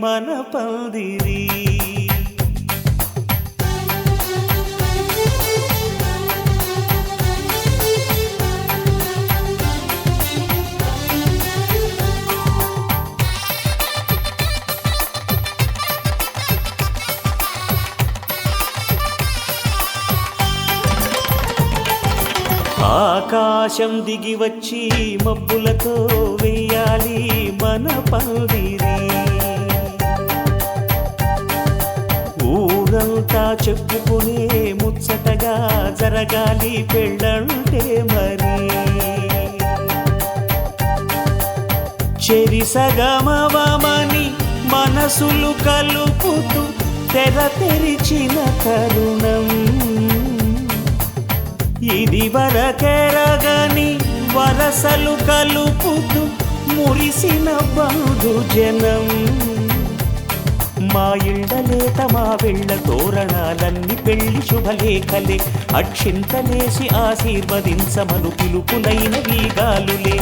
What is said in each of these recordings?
మన పందిరి. ఆకాశం దిగి వచ్చి మబ్బులతో వెయ్యాలి మన పందిరి. ఊరంతా చెప్పుకునే ముచ్చటగా జరగాలి పెళ్ళంటే మరి. చెరిసగమవమని మనసులు కలుపుతూ తెర తెరిచిన తరుణం. ఇది వరకెరగని వరసలు కలుపుతూ మురిసిన బంధుజనం. మా ఇళ్ళలేత మా వెళ్ళ తోరణాలన్నీ పెళ్లి శుభలేఖలే. అక్షింతలేసి ఆశీర్వదించమను పిలుపులైన వీగాలులే.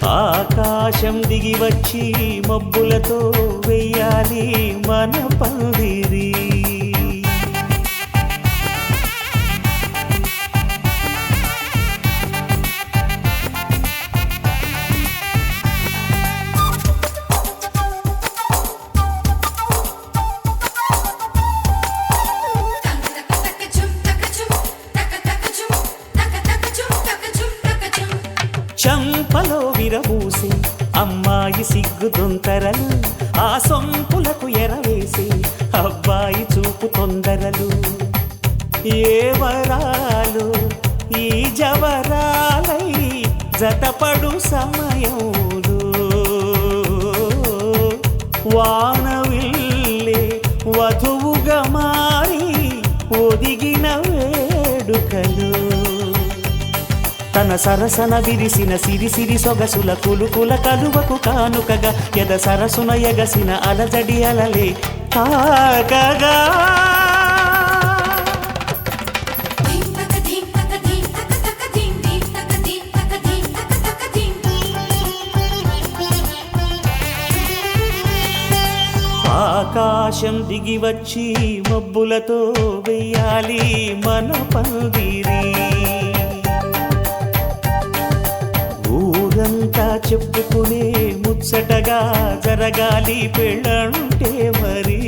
ఆకాశం దిగి వచ్చి మబ్బులతో వెయ్యాలి మన పందిరి. చంపలో విరబూసి అమ్మాయి సిగ్గుదొంతరలు. ఆ సొంపులకు ఎరవేసి అబ్బాయి చూపు తొందరలు. ఏ వరాలు ఈ జవరాలై జతపడు సమయంలో. వానవిల్లే వధువుగా మారి ఒదిగిన వేడుకలు. తన సరసన విరిసిన సిరిసిరి సొగసుల కులుకుల కలువకు కానుకగా ఎద సరసున ఎగసిన అలజడి అలలే తాకగా. ఆకాశం దిగి వచ్చి మబ్బులతో వెయ్యాలి మన పందిరి. ఊరంతా చెప్పుకునే ముచ్చటగా జరగాలి పెళ్ళంటే మరి.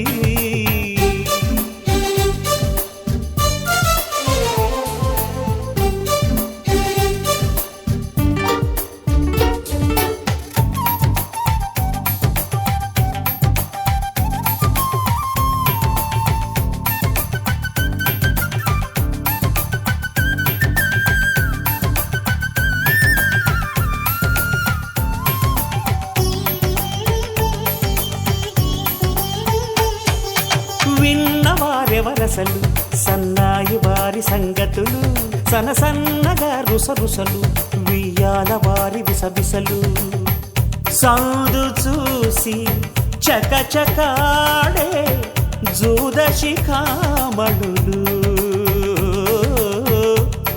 విన్నవారెవరసలు సన్నాయి వారి సంగతులు. సనసన్నగా రుసరుసలు వియ్యాల వారి విసవిసలు. సందు చూసి చకచకాడే జూదశిఖామణులు.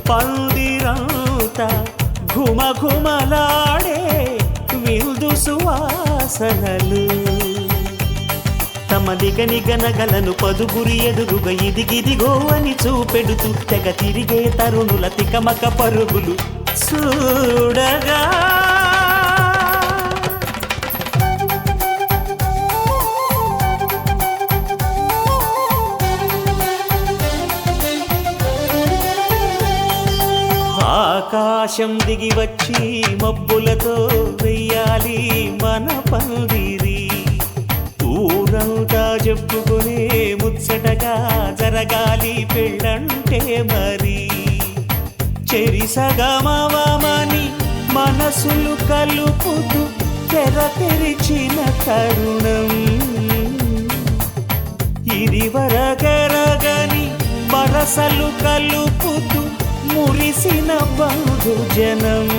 పందిరంతా ఘుమఘుమలాడే విందు సువాసనలు. తమ నిగనిగనగలను పదుగురి ఎదురుగా ఇదిగిదిగో అని చూపెడుతూ తెగ తిరిగే తరుణుల తికమక పరుగులు చూడగా. ఆకాశం దిగి వచ్చి మబ్బులతో వెయ్యాలి మన పందిరి. ఊరంతా చెప్పుకునే ముచ్చటగా జరగాలి పెళ్ళంటే మరి. చెరిసగమవమని మనసులు కలుపుతూ తెర తెరిచిన తరుణం. ఇది వరకెరగని వరసలు కలుపుతూ మురిసిన బంధుజనం.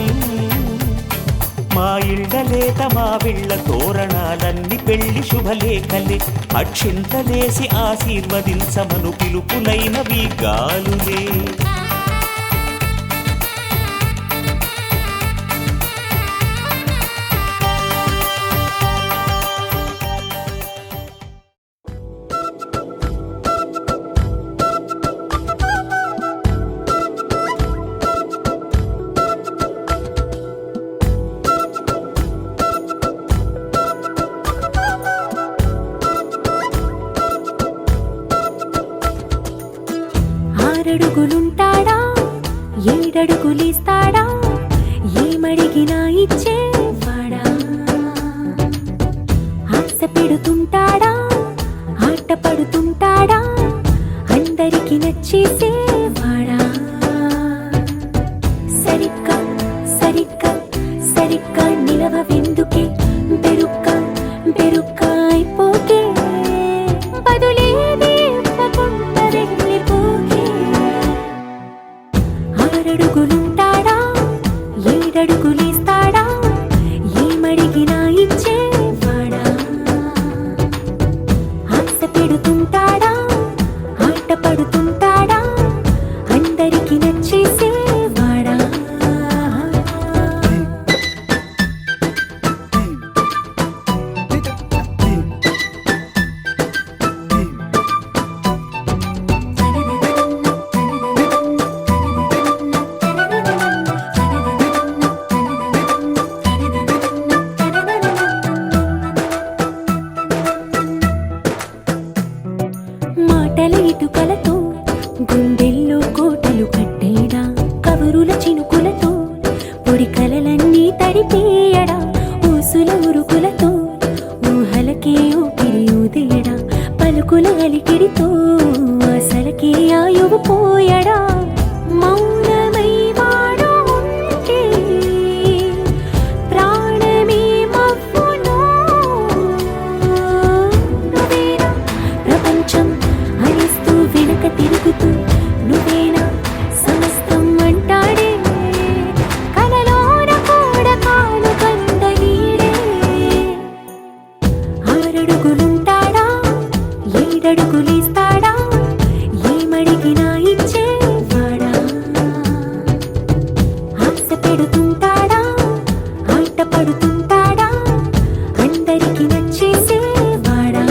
మా ఇళ్ళలేత మా వెళ్ళ తోరణాలన్నీ పెళ్లి శుభలేఖలే. అక్షింతలేసి ఆశీర్వదించమను పిలుపులైన వీగాలులే. ఆరడుగులుంటాడా ఏడడుగులిస్తాడా ఏమడిగినా ఇచ్చేవాడా ఆశ పెడుతుంటాడా ఆట పడుతుంటాడా అందరికి నచ్చేసేవాడా సరిగ్గా సరిగ్గా సరిగ్గా నిలవవెందుకే బెరుక్క బెరుక్క అయిపోకే బదులేది ఇవ్వకుండా వెళ్ళిపోకే ఆరడుగులుంటాడా ఏడడుగులిస్తాడా ఏమడిగినా ఇచ్చేవాడా ఆశ పెడుతుంటాడా ఆట పడుతుంటాడా అందరికి నచ్చేసేవాడా మాటల ఇటుకలతో గుండెల్లో కోటలు కట్టేడా కబురుల చినుకులతో పొడి కలలన్నీ తడిపేయడా ఊసుల ఉరుకులతో ఊహలకే ఊపిరి ఊదేయడా పలుకుల అలికిడితో అసలకే ఆయువు పోయడా మౌనమై వాడు ఉంటే ప్రాణమే మవ్వునో నువ్వేనా ప్రపంచం అనిస్తూ వెనక తిరుగుతూ నువ్వేనా సమస్తం అంటాడే కలలోన కూడా కాను కందనీడే ఆరడుగులుంటాడా ఏడడుగులిస్తాడా ఏమడిగినా ఇచ్చేవాడా ఆశ పెడుతుంటాడా ఆట పడుతుంటాడా అందరికి నచ్చేసేవాడా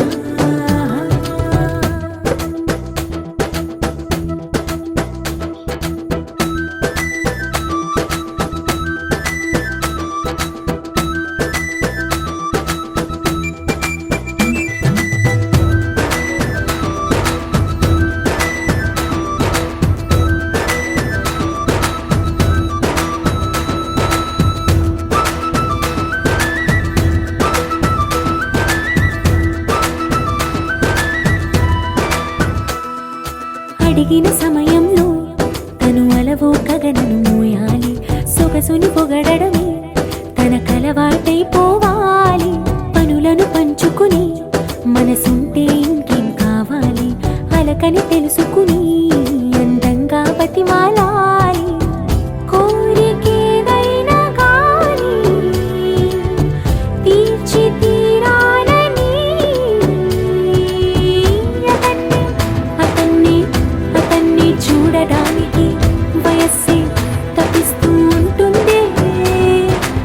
అడిగిన సమయంలో తను అలవో గగనను మోయాలి సొగసుని పొగడమే తన కలవాటైపోవాలి పనులను పంచుకుని మనసుంటే ఇంకేం కావాలి అలకని తెలుసుకుని అందంగా బతిమాలాలి కోరికేదైనా గాని తీర్చి తీరాలని అతన్ని అతన్ని చూడడానికి వయస్సే తప్పిస్తూ ఉంటుంది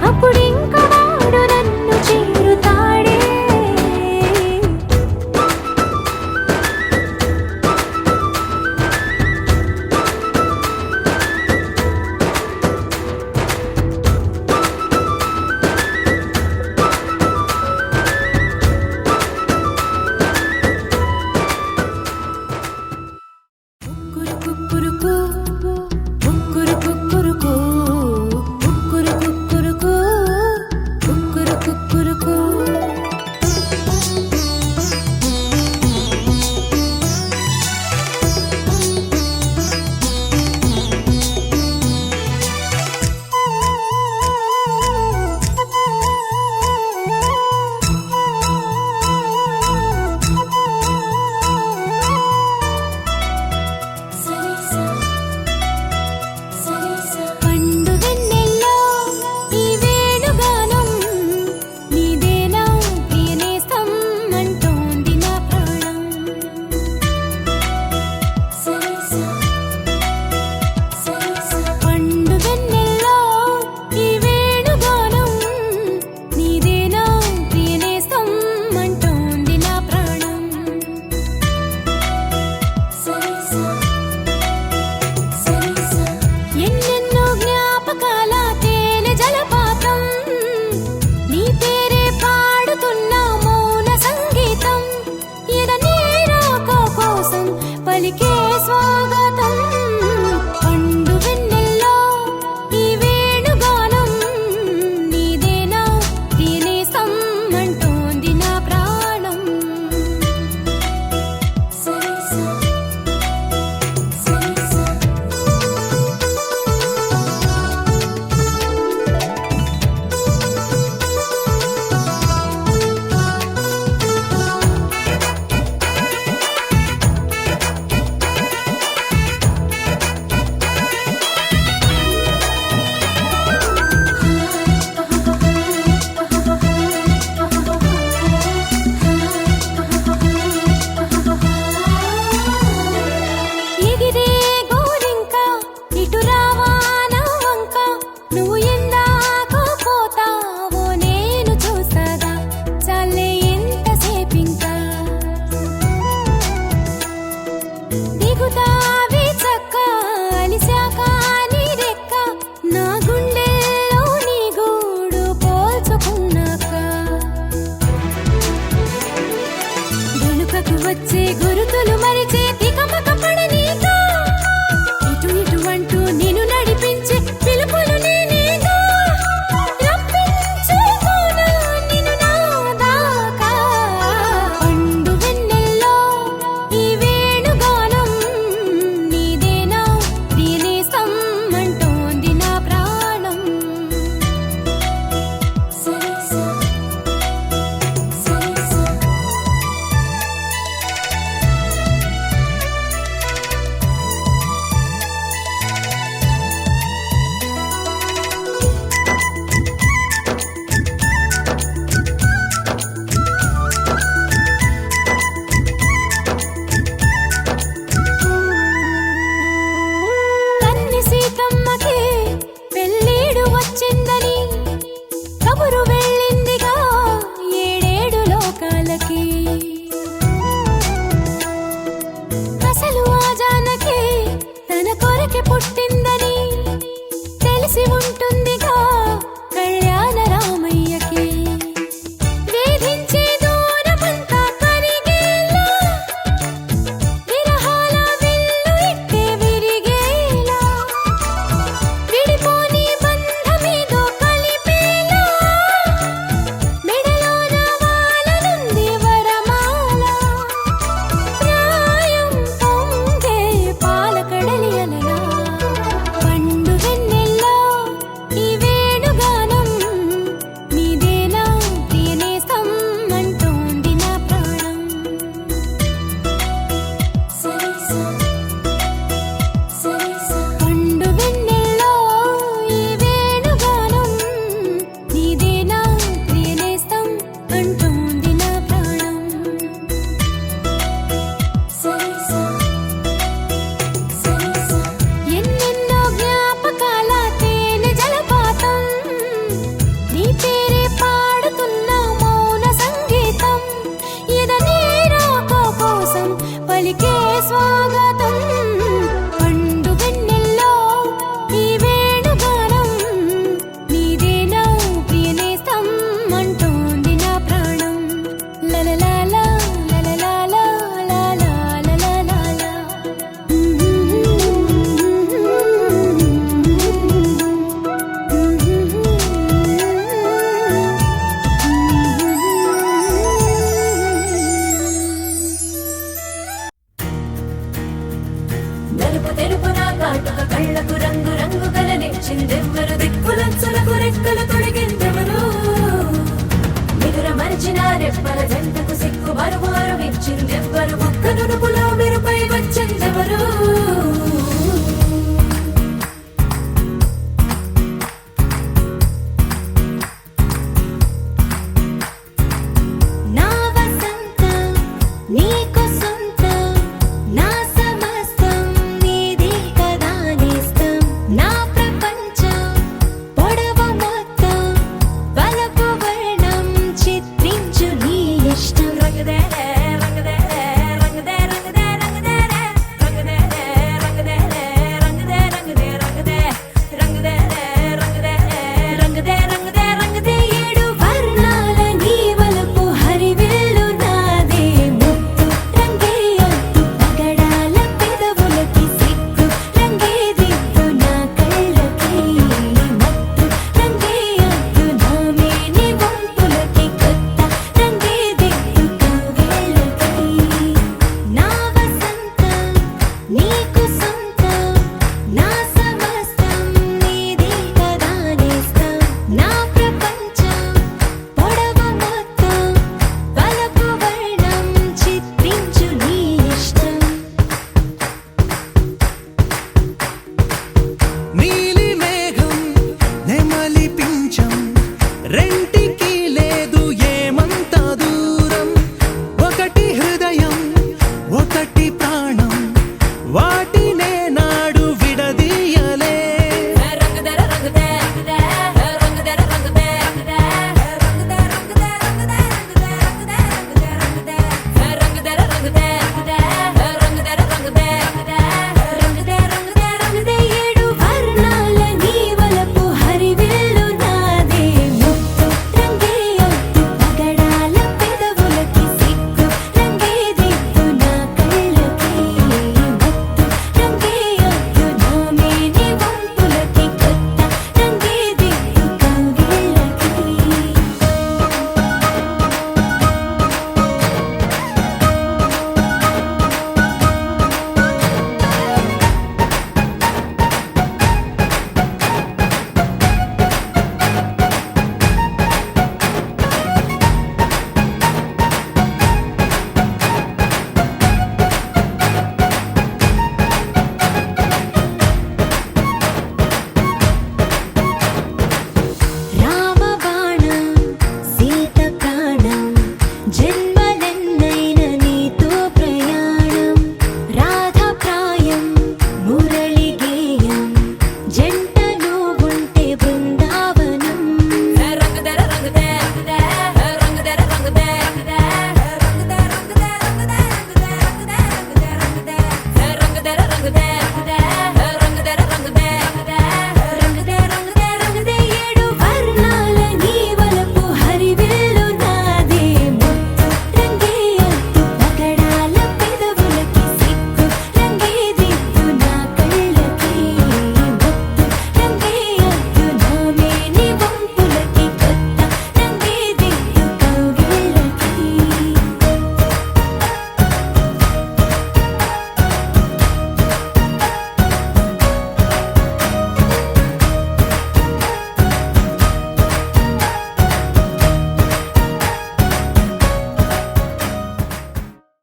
అప్పుడింక వాడు నన్ను చేరుతాడే కుక్కురుకు కుక్కురుకు కుక్కురుకు కుక్కురుకు పండుగన్నెల్లో ఈ వేణుగానం నీదేనా ప్రియనేస్తం అంటోంది నా ప్రాణం పండుగన్నెల్లో ఈ వేణుగానం నీదేనా ప్రియనేస్తం అంటోంది నా ప్రాణం ఎన్నెన్నో జ్ఞాపకాల తేనె జలపాతం నీ పేరే పాడుతున్న మౌన సంగీతం ఎద నీ రాక కోసం పలికే స్వాగతం పక్కకు వచ్చే గురుతులు మరిచే తికమక పడనీగా ఇటు ఇటు అంటూ నిన్ను నడిపించే పిలుపులు నేనేగా రప్పించుకోనా నిన్ను నా దాకా పండు వెన్నెల్లో ఈ వేణుగానం నీదేనా దీనేసం అంటోంది నా ప్రాణం సరిసా సరిసా కన్ని సీతమ్మకి పెళ్ళీడు వచ్చిందని కబురు వెళ్ళిందిగా ఏడేడు లోకాలకి అసలు ఆ జానకి తన కొరకి పుట్టిందని తెలిసి ఉంటుందిగా కళ్యాణ రామయ్యకి వేధించే దూరమంతా కరిగేలా విరహాల విల్లు ఇట్టే విరిగేలా విడిపోని బంధమేదో కలిపేలా మెడలోన వాలనుంది వరమాల ప్రాయం పొంగే పాలకడలి అలలా పండు వెన్నెల్లో ఈ వేణుగానం నీదేనా ప్రియనేస్తం అంటోంది నా ప్రాణం సరిసా సరిసా పండు వెన్నెల్లో ఈ వేణుగానం నీదేనా ప్రియనేస్తం అంటోంది నా ప్రాణం సరిసా సరిసా ఎన్నెన్నో జ్ఞాపకాల తేనె జలపాతం నీ పేరే పాడుతున్న మౌన సంగీతం ఎదనే రాకో కోసం పలికే స్వాగతం పండు వెన్నెల్లో ఈ వేణుగానం నీదేనా ప్రియనేస్తం అంటోంది నా ప్రాణం లలలాలా లలలాలా లాలాలాలాలా నలుపు తెలుపున కాటుక కళ్ళకు రంగు రంగు కలనిచ్చిందెవ్వరు దిక్కులంచులకు రెక్కలు తొడిగిందెవరు నిదుర మరిచిన రెప్పల జంటకు సిక్కు మరుమారు ఇచ్చిందెవ్వరు ఒక్క నునుపులో మెరుపై వచ్చిందెవరు నా వసంతం నీకు సొంతం నా సమస్తం నీదే కదా నేస్తం నా ప్రపంచం పొడవు మొత్తం వలపు వర్ణం చిత్రించు నీ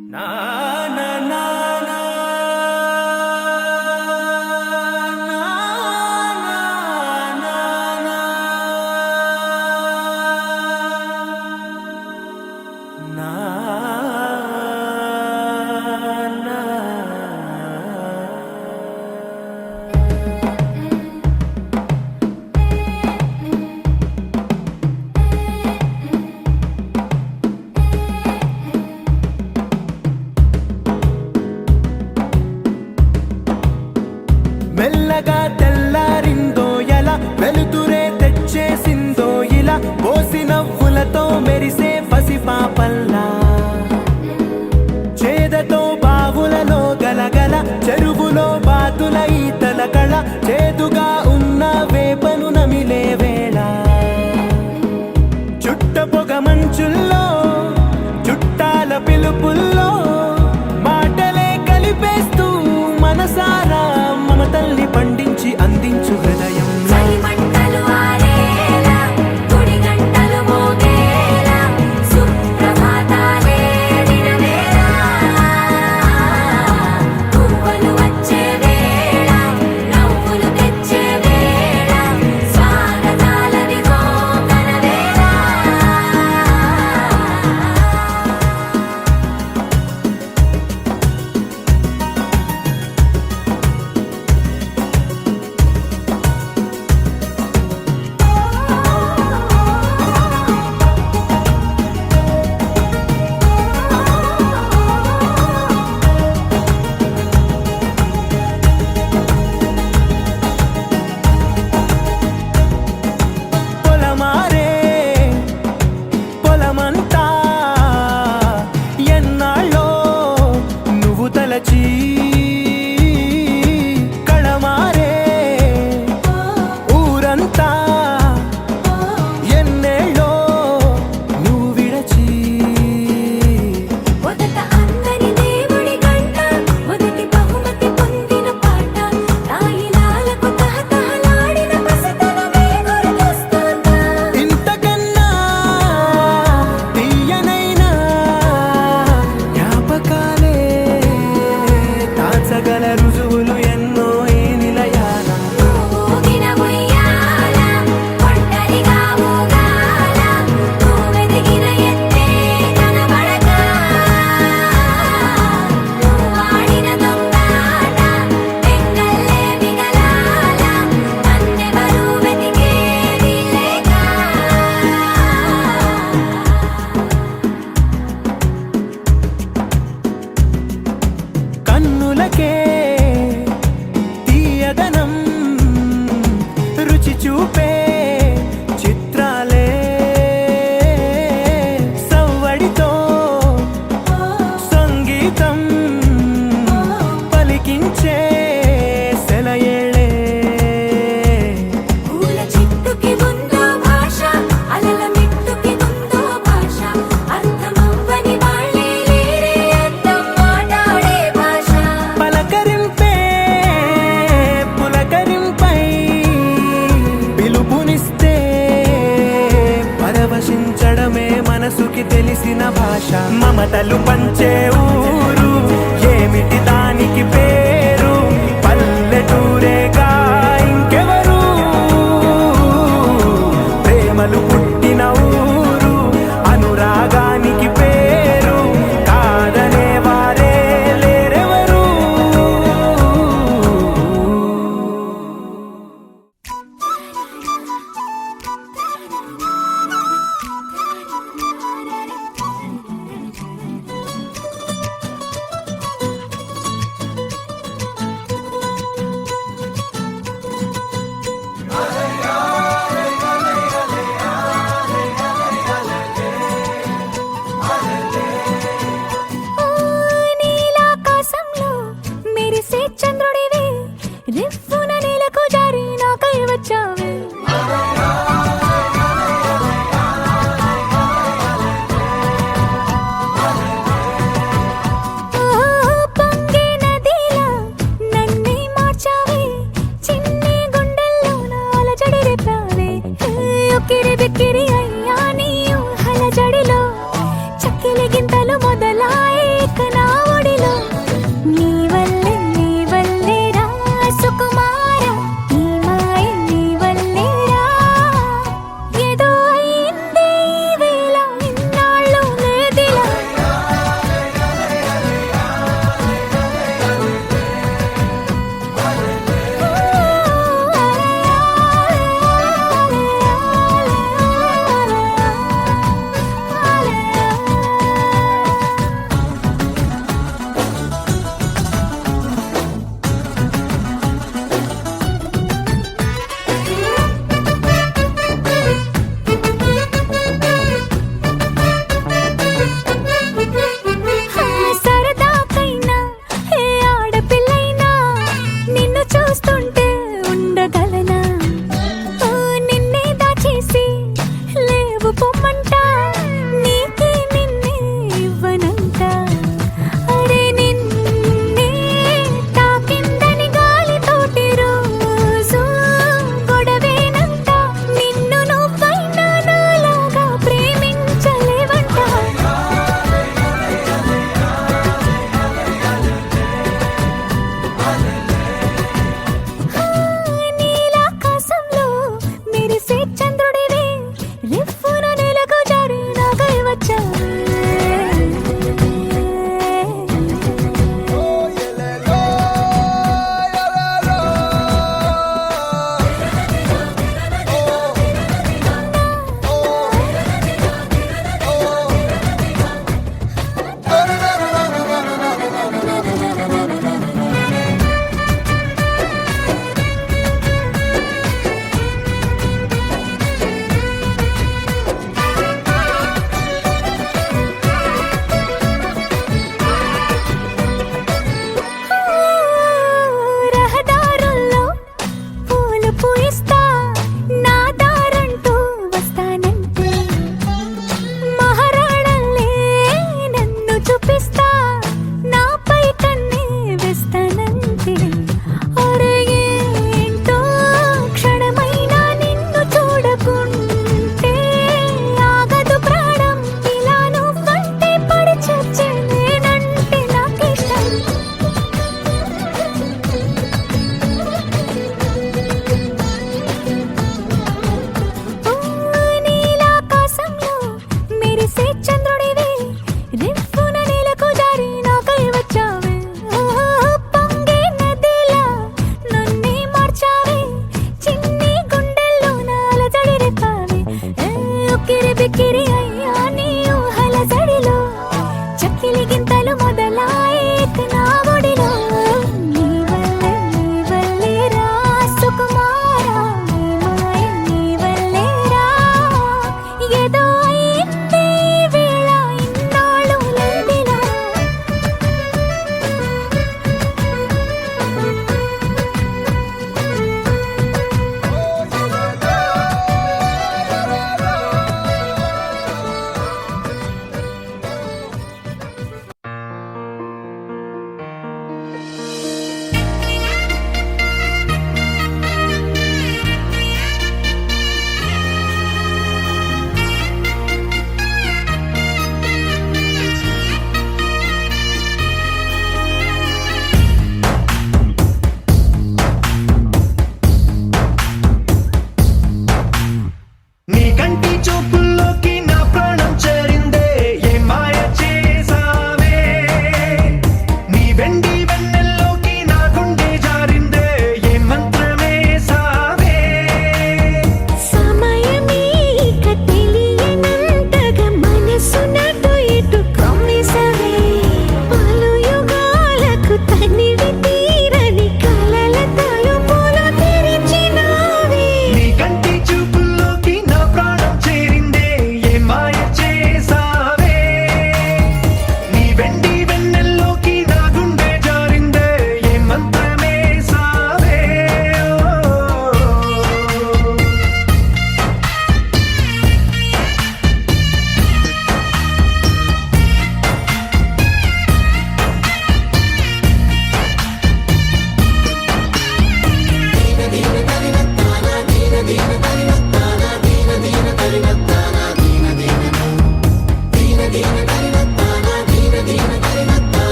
నా నా నా నా మెల్లగా తెల్లారిందో ఎలా వెలుతురే తెచ్చేసిందో ఇలా పోసి నవ్వులతో మెరిసే పసిపాపల్లా చేదతో బావులలో గలగల చెరువులో బాతుల ఈతల కళ చేదుగా ఉన్న వేపను నమిలే వేళ చుట్ట పొగ మంచుల్లో చుట్టాల పిలుపుల్లో మాటలే కలిపేస్తూ మనసారా మమతల్ని పండించి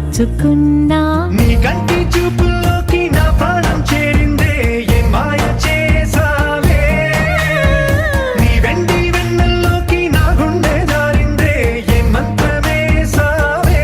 నచ్చుకున్నా నీ కంటి చూపుల్లోకి నా ప్రాణం చేరిందే ఏ మాయ చేసావే నీ వెండి వెన్నెల్లోకి నా గుండె జారిందే ఏ మంత్రమేసావే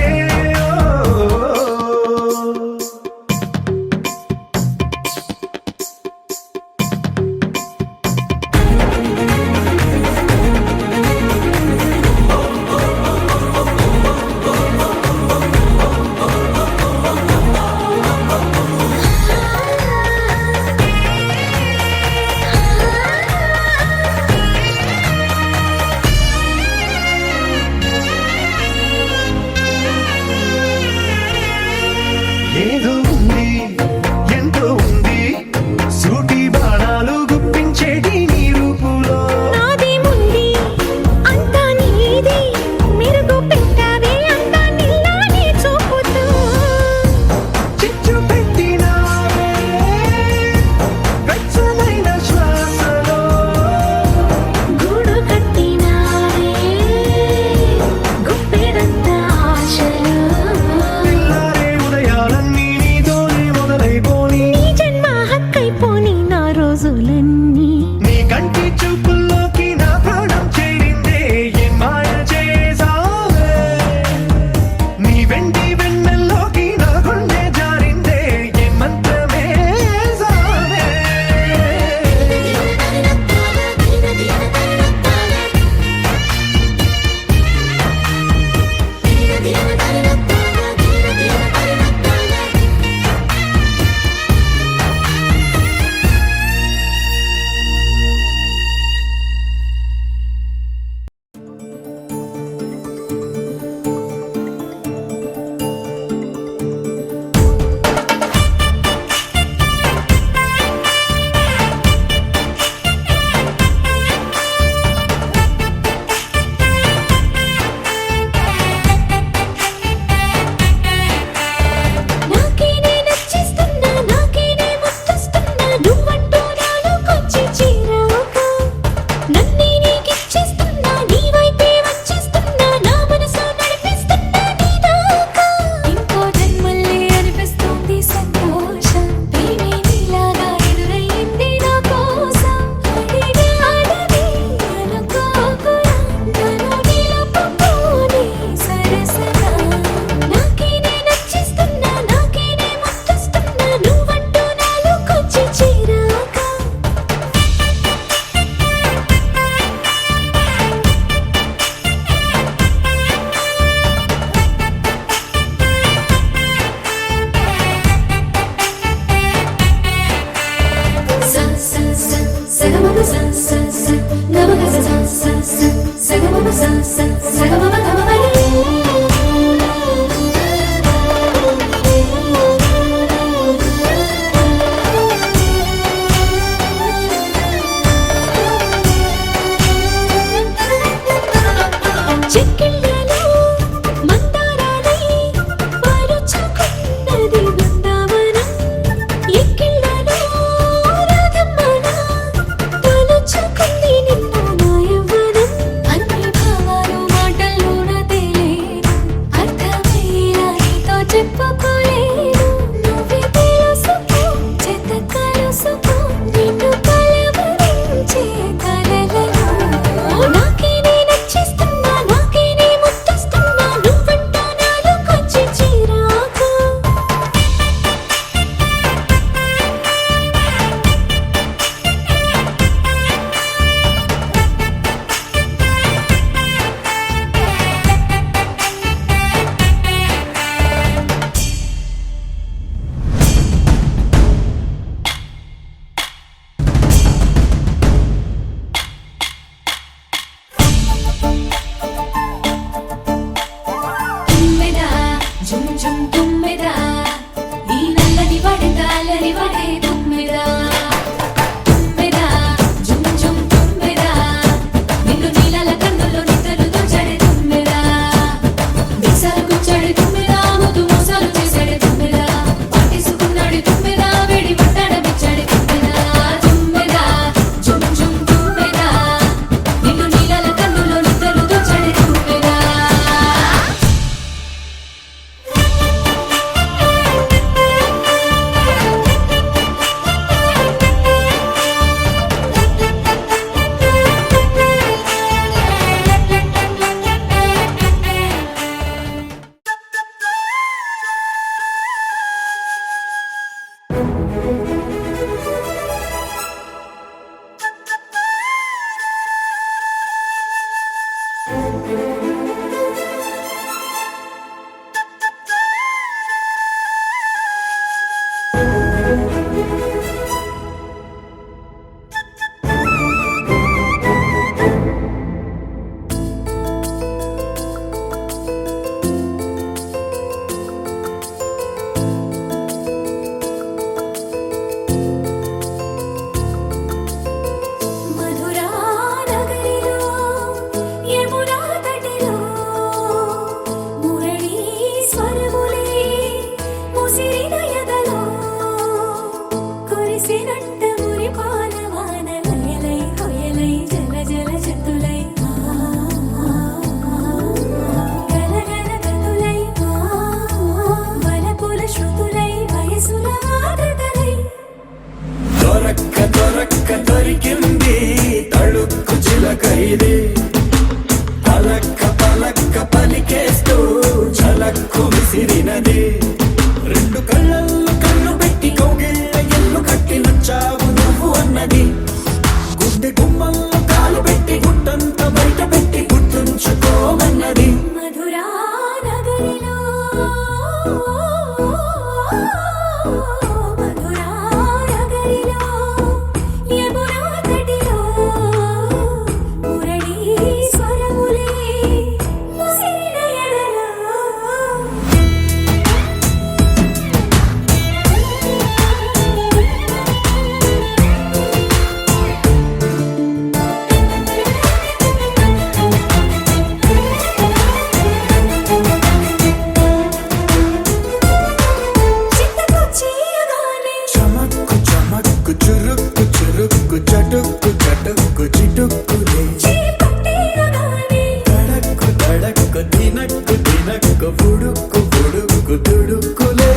గుడుక్కులే చేపట్టేయగానే తడక్కు తడక్కు తినక్కు తినక్కు బుడుక్కు బుడుక్కు దుడుక్కులే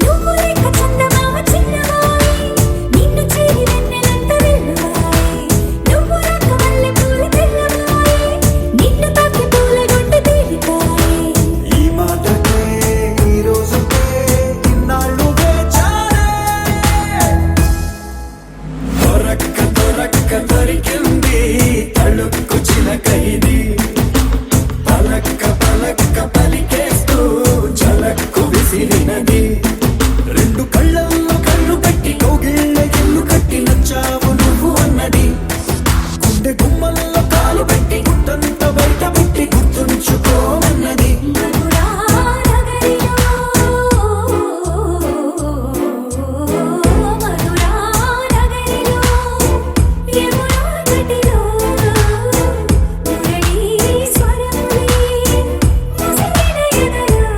నువ్వు లేక చందమామ చిన్నవాయి నిన్ను చేరి వెన్నెలంత వెళ్ళవాయి నువ్వు రాక మల్లె పూలు తెల్లవాయి నిన్ను తాకి పూల గుండె తీరితాయి ఈ మాటకే ఈ రోజుకే ఇన్నాళ్ళు వేచానే దొరక్క దొరికింది తళుక్కు చిలక ఇది పలక్క పలక్క పలికేస్తూ చలక్కు విసిరినది రెండు కళ్ళల్లో కళ్ళు కట్టి కౌగిళ్ళ ఇల్లు కట్టి నచ్చావు నువ్వు అన్నది గుండె గుమ్మల్లో కాలు పెట్టి గుట్టంత బయట పెట్టి గుర్తుంచుకోమన్నది మధురా నగరిలో మధురా నగరిలో యమునా తటిలో మురళీ స్వరములే ముసిరిన ఎదలో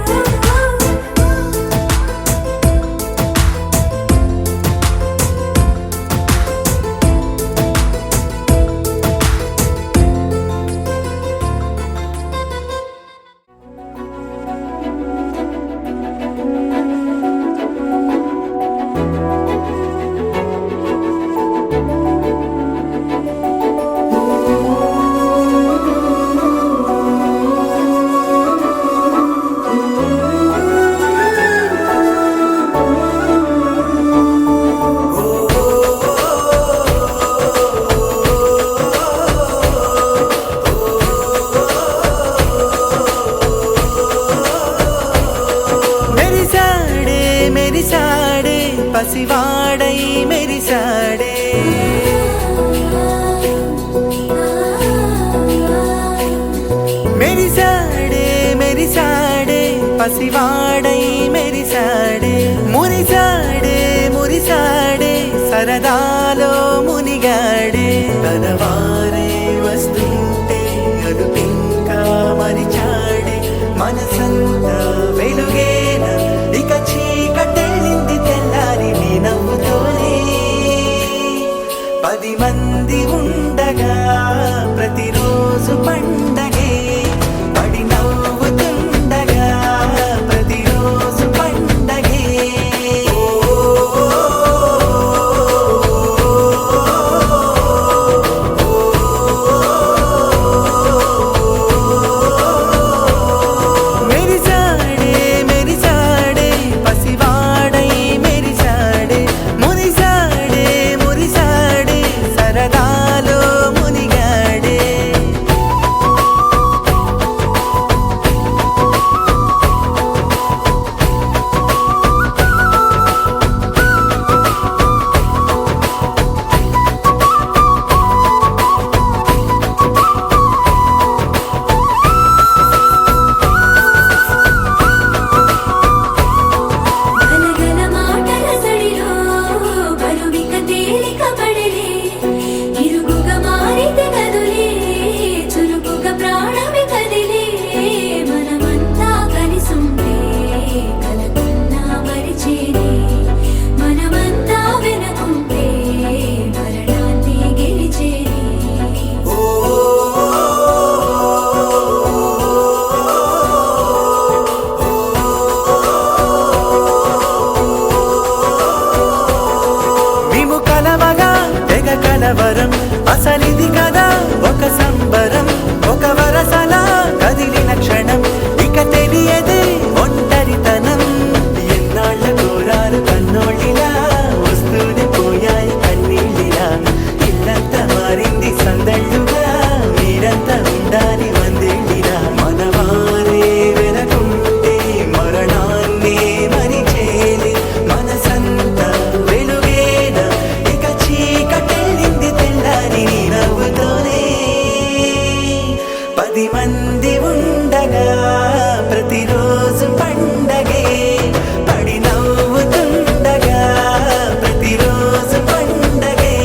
మెరిసాడే మెరిసాడే పసివాడై మెరిసాడే మెరిసాడే మెరిసాడే పసివాడై మెరిసాడే మురిసాడే మురిసాడే సరదాలో మునిగాడే తనవారే వస్తుంటే అదుపింకా మరిచాడే మనసంతా వెలుగేన ఇక చీకటెళ్ళింది తెల్లారి నీ నవ్వుతోనే 10 మంది ఉండగా ప్రతిరోజు పండగే పడి నవ్వుతుండగా ప్రతిరోజు పండగే మెరిసాడే మెరిసాడే పసివాడై మెరిసాడే మురిసాడే మురిసాడే సరదాలో మునిగాడే గలగల మాటల సడిలో బరువిక తేలిక పడలే ఇరుగుగా మారితే కదులే చురుకుగా ప్రాణమి కదిలే మనమంతా కలిసుంటే కలకున్నా మరిచేనే మనమంతా వెనకుంటే మరణాన్ని గెలిచేనే మేము కలవగా తెగ కలవరం అసలిది కదా ఒక సంబరం ఒక వరసలా కదిలిన క్షణం ఇక తెలియదే ఒంటరితనం ఎన్నాళ్ళ కోరారు కన్నోళ్ళిలా వస్తూనే పోయాయి కన్నీళ్ళిలా ఇల్లంతా మారింది సందళ్ళుగా మీరంతా ఉండాలి వందేళ్ళిలా మనవారే వెనకుంటే మరణాన్ని మరిచేలి మనసంతా వెలుగేన ఇక చీకటెళ్ళింది తెల్లారి నీ నవ్వుతోనే 10 మంది ఉండగా ప్రతిరోజు పండగే పడి నవ్వుతుండగా ప్రతిరోజు పండగే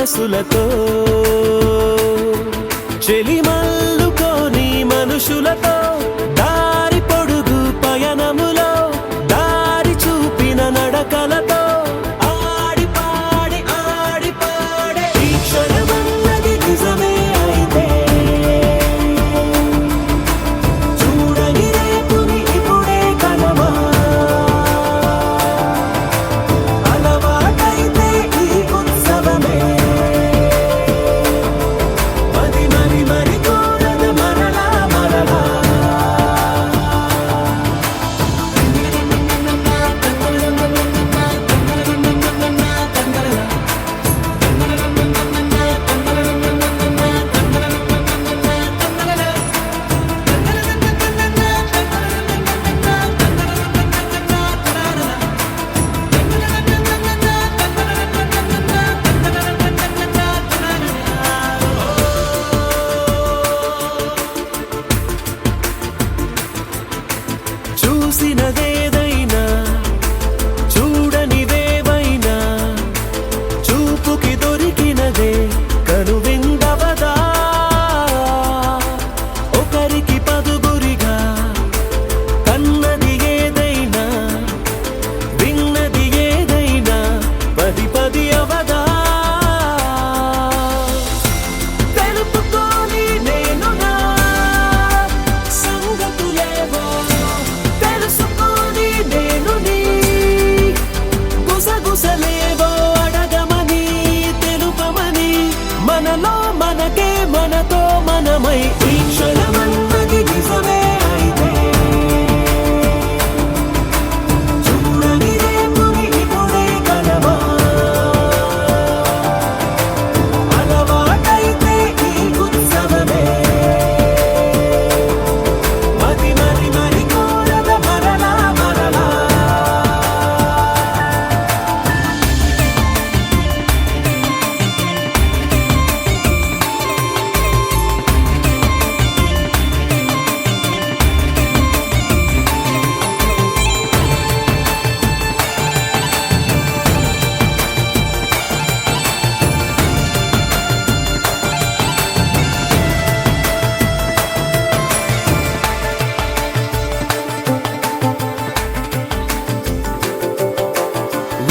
మనసులతో చెలిమల్లుకోని మనుషులతో దారి పొడుగు పయనములో దారి చూపిన నడకలతో ఆడి పాడి ఈ క్షణమన్నది నిజమే అయితే చూడని రేపుని ఇప్పుడే కలమా అలవాటైతే ఈ ఉత్సవమే మరి కోరద మరలా మరలా చూసినదేదైనా చూడనిదేవైనా చూపుకి దొరికినదే కనువిందవదా ఒకరికి పదుగురిగా కన్నది ఏదైనా విన్నది ఏదైనా పది పది అవదా తెలుపుకోని నేనునా సంగతులేవో తెలుసుకొని నేను నీ గుసగుసలేవో అడగమని తెలుపమని మనలో మనకే మనతో మనమై ఈ క్షణమన్నది నిజమే అయితే చూడని రేపుని ఇప్పుడే కలమా అలవాటైతే ఈ ఉత్సవమే మరి కోరద మరలా మరలా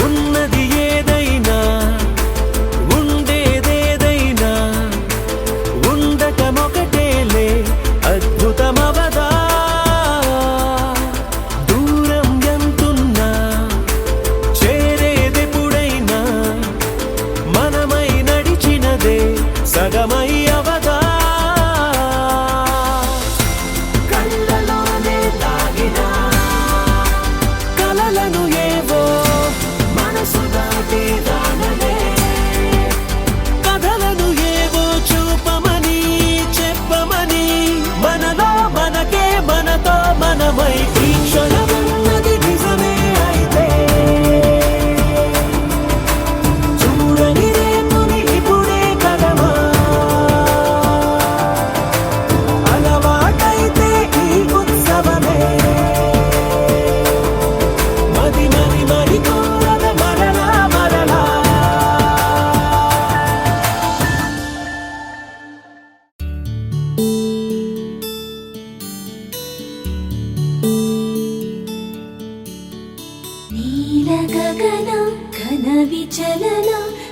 ఉన్నది ఏదైనా ఉండేదేదైనా ఉండటమొకటేలే అద్భుతమవదా దూరం ఎంతున్నా చేరేదెప్పుడైనా మనమై నడిచినదే సగమై అవదా కళ్ళలోనే దాగిన కలలను ఏవో మనసు దాటి రానలే కథలను ఏవో చూపమని చెప్పమని మనలో మనకే మనతో మనమై ఈ క్షణమన్నది నిజమే అయితే చూడని రేపుని ఇప్పుడే కలమా అలవాటైతే ఈ ఉత్సవమే మరి కోరద మరలా మరలా నీల గగన ఘన విచలన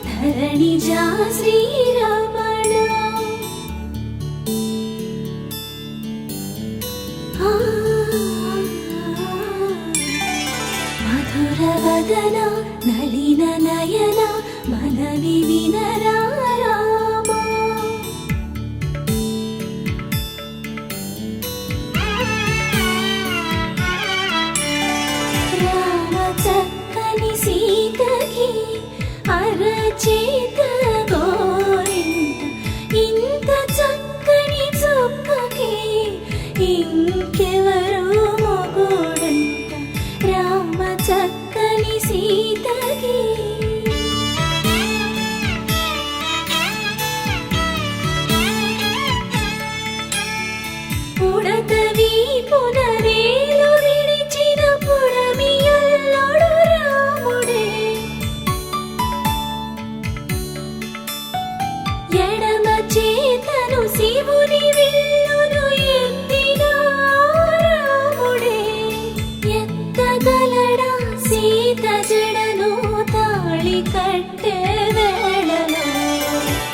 ధరణిజా శ్రీరమణ మధుర వదన నళిన నయన మనవి వినరా రామా రామ చక్కని సీతకి అరచేత గోరింట ఇంత చక్కని చుక్కకి ఇంకెవరో మొగుడంట రామ చక్కని సీతకి ఉడత వీపున వేలు విడిచిన పుడమియల్లుడు రాముడే తాళి కట్టే వేళలో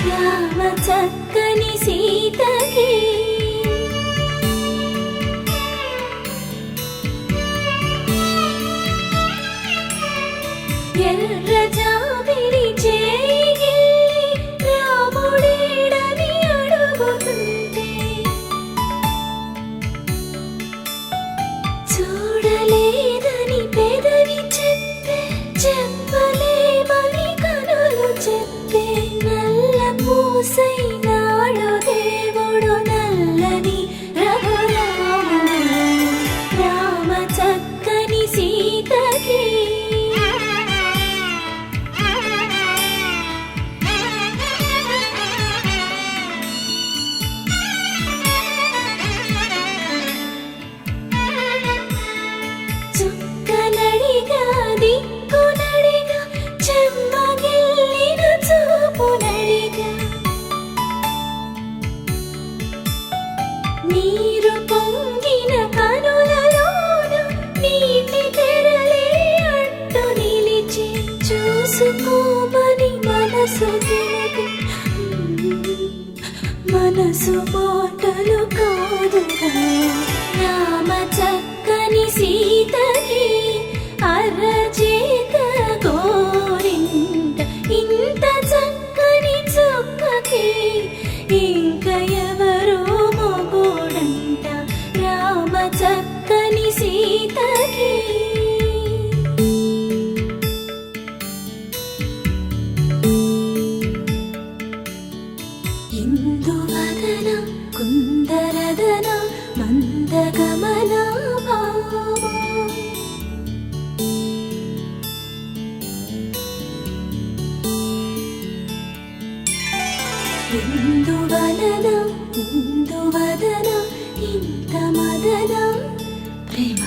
రామ చక్కని సీతకి ఎర్ర జాబిలి చేయి రాముడేడని అడుగుతుంటే చూడలేదని పెదవి చెప్పే చెప్పలేమని కనులు చెప్పే నల్ల పూసైనాడు దేవుడు నల్లని రఘురాముడు రామ చక్కని సీతకి చుక్కనడిగా దిక్కునడిగా చెమ్మగిల్లిన చూపునడిగా నీరు పొంగిన కనులలోన నీటి తెరలే అడ్డు నిలిచి చూసుకోమని మనసు తెలిపి మనసు మాటలు కాదుగా రామ చక్కని సీతకి అరచేత గోరింట ఇంత చక్కని చుక్కకి ఇంక ఎవరో మొగుడంట రామ చక్కని సీతకి ఇందువదన కుందరదన మందగమన భామ ఇందువదన ఇందువదన ఇంత మదన ప్రేమ